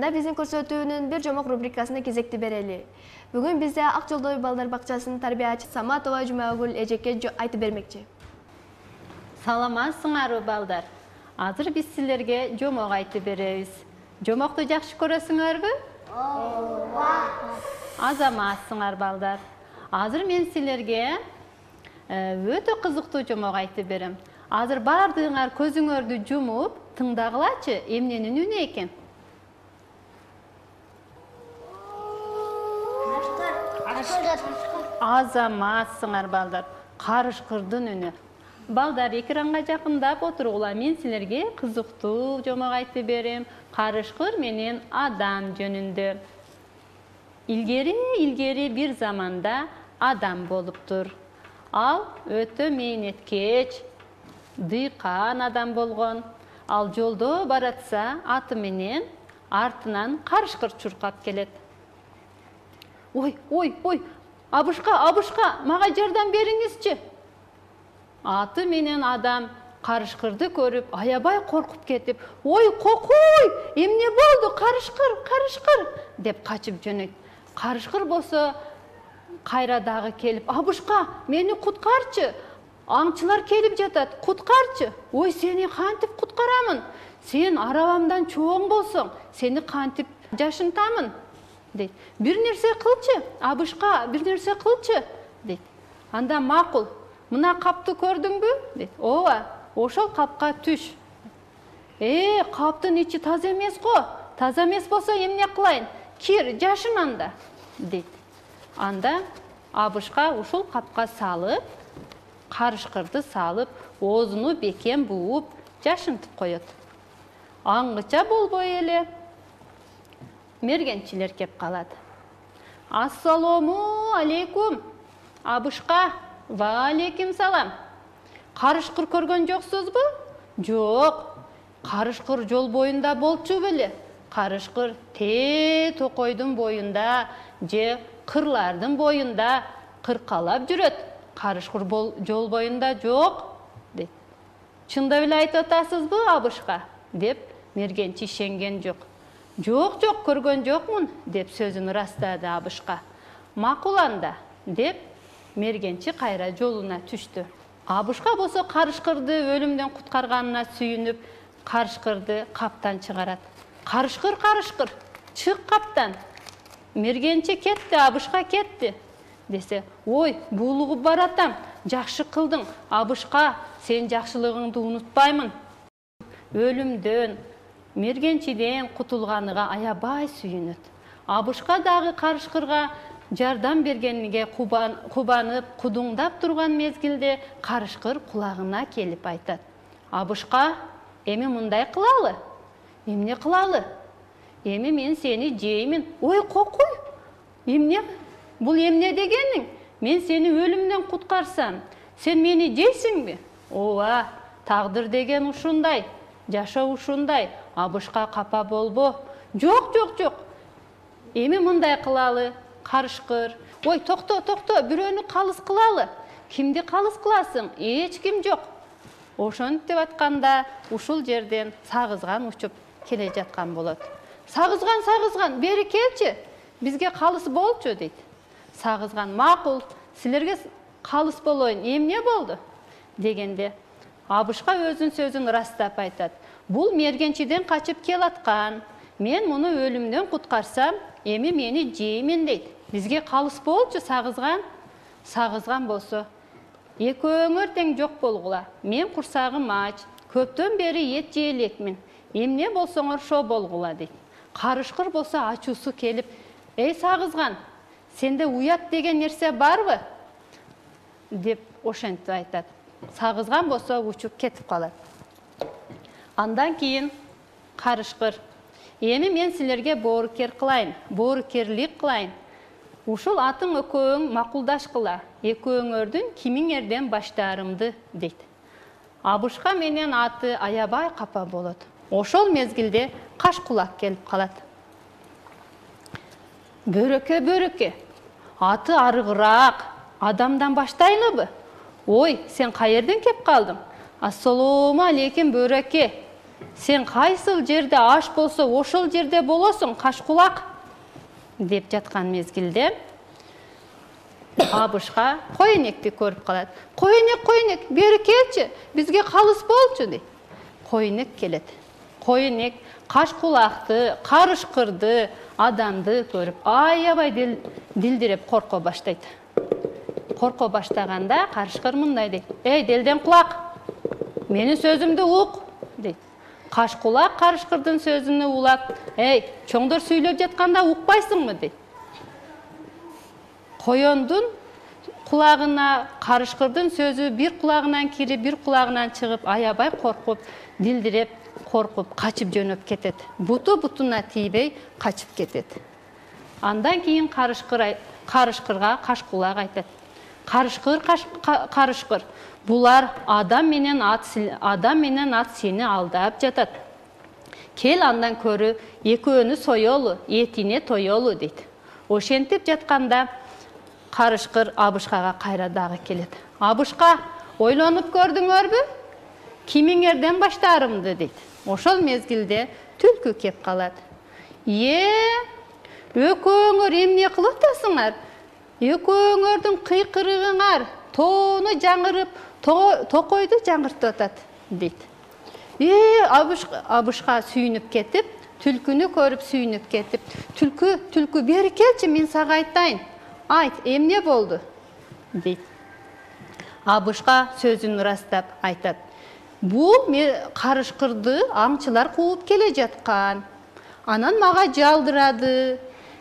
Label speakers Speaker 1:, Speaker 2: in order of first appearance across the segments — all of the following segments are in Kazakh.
Speaker 1: Анда биздин көрсөтүүнүн бир жомок рубрикасына кезекти берели. Бүгүн бизде Ак Жолдой балдар бакчасынын тарбиячысы Саматова Жумагүл эжеке айтып бермекчи.
Speaker 2: Саламатсыңарбы балдар? Азыр биз силерге жомок айтып беребиз. Жомокту жакшы көрөсүңөрбү? Ооба. Азаматсыңар балдар. Азыр мен силерге өтө кызыктуу жомок айтып берем. Азыр бардыгыңар көзүңөрдү жумуп, тыңдагылачы, эмненин үнү экен? Азаматсыңар балдар. Карышкырдын үнү. Балдар, экранга жакындап отургула, мен силерге кызыктуу жомок айтып берем. Карышкыр менен адам жөнүндө. Илгери бир заманда адам болуптур. Ал өтө мээнеткеч, дыйкан адам болгон. Ал жолдо баратса, аты менен артынан карышкыр чуркап келет. Ой, абышка, мага жардам бериңизчи. Аты менен адам карышкырды көрүп, аябай коркуп кетип, ой, кокуй, эмне болду, карышкыр, деп качып жөнөйт. Карышкыр болсо кайра дагы келип, абышка, мени куткарчы, аңчылар келип жатат, куткарчы. Ой, сени кантип куткарамын? Сен арабамдан чоң болсоң, сени кантип жашынтамын? Дейт. Бир нерсе кылчы, абышка, бир нерсе кылчы, дейт. Анда макул, мына капты көрдүңбү? Дейт. Ооба, ошол капка түш. Каптын ичи таза эмес го. Таза эмес болсо эмне кылайын? Кир, жашын анда, дейт. Анда абышка ушул капка салып, карышкырды салып, оозуну бекем бууп, жашынтып коет. Аңгыча болбой эле мергенчилер кеп калат. Ассаламу алейкум. Абышка, ва алейкум салам. Карышкыр көргөн жоксузбу? Жок. Карышкыр жол боюнда болчу беле. Карышкыр токойдун боюнда, же кырлардын боюнда кыркалап жүрөт. Карышкыр жол боюнда жок, дейт. Чындап эле айтып атасызбы, абышка? Деп мергенчи ишенген жок. Жок, көргөн жокмун, деп сөзүн ырастады абышка. Макул анда, деп мергенчи кайра жолуна түштү. Абышка болсо карышкырды өлүмдөн куткарганына сүйүнүп, карышкырды каптан чыгарат. Карышкыр, чык каптан. Мергенчи кетти, абышка кетти. Десе, ой, буулугуп баратам, жакшы кылдың, абышка, сен жакшылыгыңды унутпаймын. Өлүмдөн, мергенчиден кутулганыга аябай сүйүнөт. Абышка дагы карышкырга жардам бергениге кубанып, кудуңдап турган мезгилде карышкыр кулагына келип айтат. Абышка, эми мындай кылалы? Эмне кылалы? Эми мен сени жеймин. Ой, кокуй. Эмне? Бул эмне дегениң? Мен сени өлүмдөн куткарсам, сен мени жейсиңби? Ооба, тагдыр деген ушундай, жашоо ушундай. Абышка капа болбо. Жок. Эми мындай кылалы, карышкыр. Ой, токто, бирөөнү калыс кылалы. Кимди калыс кыласың? Эч ким жок. Ошентип атканда ушул жерден сагызган учуп келе жаткан болот. Сагызган, бери келчи. Бизге калыс болчу, дейт. Сагызган, макул, силерге калыс болоюн. Эмне болду? Дегенде абышка өзүн сөзүн ырастап айтат. Бул мергенчиден качып келаткан. Мен муну өлүмдөн куткарсам, эми мени жеймин, дейт. Бизге калыс болчу, сагызган болсо. Экөөңөр тең жок болгула. Мен курсагым ач, көптөн бери эт жей элекмин. Эмне болсоңор шо болгула, дейт. Карышкыр болсо ачуусу келип, эй сагызган, сенде уят деген нерсе барбы? Деп ошентип айтат. Сагызган болсо учуп кетип калат. Андан кийин карышкыр, эми мен силерге боорукерлик кылайын. Ушул атың экөөң макулдашкыла, экөөңөрдүн кимиңерден баштаарымды, дейт. Абышка менен аты аябай капа болот. Ошол мезгилде каш кулак келип калат. Бөрөкө, аты арыгыраак, адамдан баштайлыбы? Ой, сен каерден кеп калдың? Ассаламу алейкум, бөрөкө. Сен қайсыл жерде аш болса, ошол жерде болосуң, қашқұлақ, деп жатқан мезгілде Абышқа қойнекті көріп қалады. Қойнек, бері келші, бізге қалыс болчу, дейді. Қойнек келеді. Қойнек қашқұлақты, қарышқырды, адамды көріп, аябай ділдіреп қорқо баштайды. Қорқо баштағанда қарышқыр мындай дейді: «Ей, делден құлақ, менің сөзімді уқ», дейді. Қашқұлақ қарышқырдың сөзіні улап: «Ей, чоңдор сөйлеп жатқанда уқпайсыңмы?» дейді. Қойондың құлағына қарышқырдың сөзі бір құлағынан кирип, бір құлағынан шығып, аябай қорқып, дилдиреп, қорқып, қачып жөнөп кетет. Бутуна тийбей қачып кетет. Андан кейін қарышқырға қашқұлақ айтат: Қарышқыр, бұлар адам менен ат сені алдап жатат. Кел андан көрі, екөөнү соёлу, етине тоёлу, дейді. Ошентип жатқанда Қарышқыр Абышқаға қайрадағы келеді. Абышқа, ойланып көрдіңөрбү? Кимиңерден баштарымды, дейді. Ошол мезгилде түлкү кеп қалады. Өкөңөр эмне кылып атасыңар? Өкөңөрдүн кыйкырыгыңар тоону жаңырып, токойду жаңыртып атат, дейді. Абышқа сүйініп кетіп, түлкүнү көріп сүйініп кетіп: Түлкү, бері келші, мен сага айтайын. Айт, эмне болду, дейді. Абышқа сөзін растап айтат: Бұл қарышқырды аңчылар қуып келе жатқан. Анан мага жалдырады.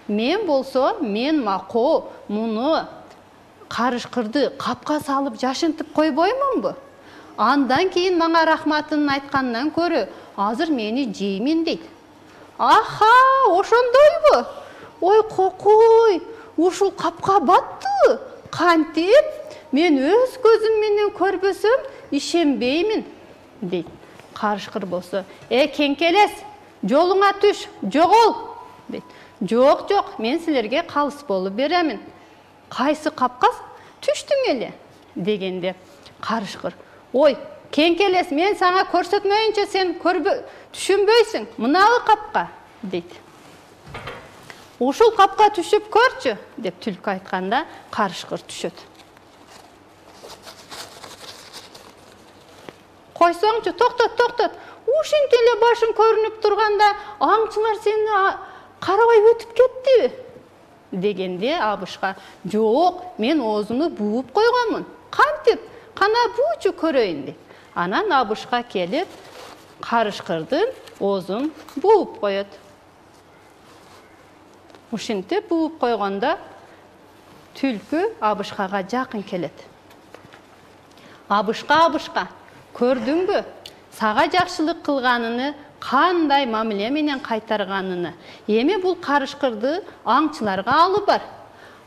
Speaker 2: Мен болсо, мен мақо мұны қарышқырды қапқа салып жашынтып койбоймун бу. Андан кейін маңа рахматын айткандан көрі, азыр мени жеймин, дейді. Аха, ошондойбу? Ой, кокой, ушул капка батты. Кантип, мен өз көзүм менен көрбөсөм, ишенбеймин, дейді. Карышкыр болсо: Кеңкелес, жолуңа түш, жогол, дейді. Жок, мен силерге калыс болуп беремин. Кайсы капка түштүң эле, дегенде Карышкыр: Ой, Кеңкелес, мен саңа көрсөтмөйүнчө сен түшүнбөйсүң, мынабы капка, дейді. Ушул капка түшүп көрчү, деп түлкү айтканда Карышкыр түшөт. Койсоңчу, токтот. Ушинтип эле башың көрүнүп турганда аңчылар сени карабай өтүп кетти, дегенде Абышка: Жок, мен оозуну бууп койгонмун. Кантип? Кана буучу көрөйүн, дейт. Анан Абышка келип, Карышкырдын оозун бууп коет. Ушинтип бууп койгондо түлкү Абышкага жакын келет. Абышка, көрдүңбү? Сага жакшылык кылганыны, кандай мамиле менен кайтарганын. Эми бул Карышкырды аңчыларга алып бар.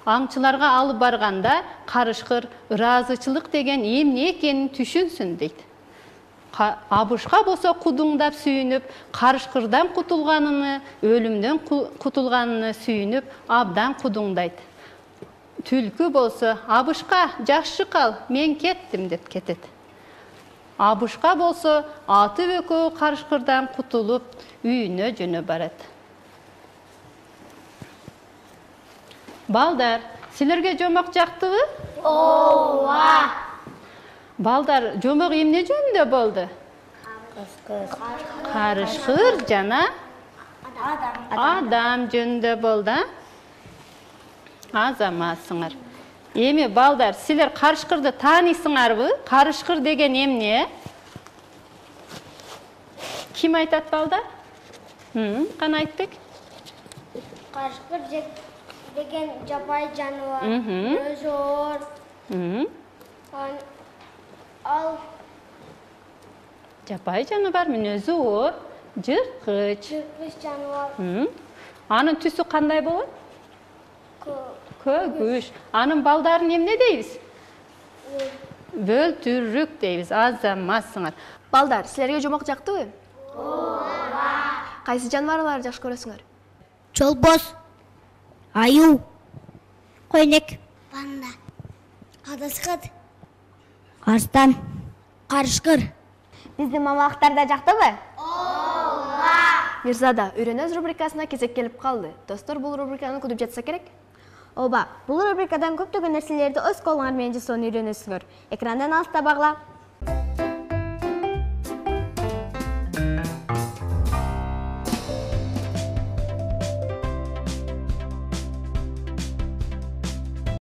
Speaker 2: Аңчыларга алып барганда Карышкыр ыраазычылык деген эмне экенин түшүнсүн, дейт. Абышка болсо кудуңдап сүйүнүп, Карышкырдан кутулганын, өлүмдөн кутулганын сүйүнүп, абдан кудуңдайт. Түлкү болсо: Абышка, жакшы кал, мен кеттим, деп кетет. Абышка болсо атып экөө Карышкырдан кутулуп, үйүнө жөнө барат. Балдар, силерге жомок жактыбы?
Speaker 3: Ооба.
Speaker 2: Балдар, жомок эмне жөнүндө болду? Карышкыр жана адам жөнүндө болду. Азаматсыңар. Эми балдар, силер Карышкырды тааныйсыңарбы? Карышкыр деген эмне? Ким айтат, балдар? Кана айтбек?
Speaker 3: Карышкыр деген жапай жаныбар. Өзү оор. Ал
Speaker 2: жапай жаныбар, мүнөзү оор, жырткыч.
Speaker 3: жырткыч жаныбар.
Speaker 2: Анын түсү кандай болот? Көгүш. Анын балдарын эмне дейбиз? Бөлтүрүк дейбиз. Азаматсыңар.
Speaker 1: Балдар, силерге жомок жактыбы? Ооба. Кайсы жаныбарларды жакшы көрөсүңөр?
Speaker 3: Чолбоз, аю, койнек, панда, кадыскыт, арстан, карышкыр.
Speaker 1: Биздин мамалыктар да жактыбы? Мирзада, үйренөз рубрикасына кезек келип калды. Достор, бул рубриканы күтүп жатса керек.
Speaker 4: Оба, бул рубрикадан көптөгөн нерселерди өз колуңар менен жасоону үйрөнөсүңөр. Экрандан алыстабагыла.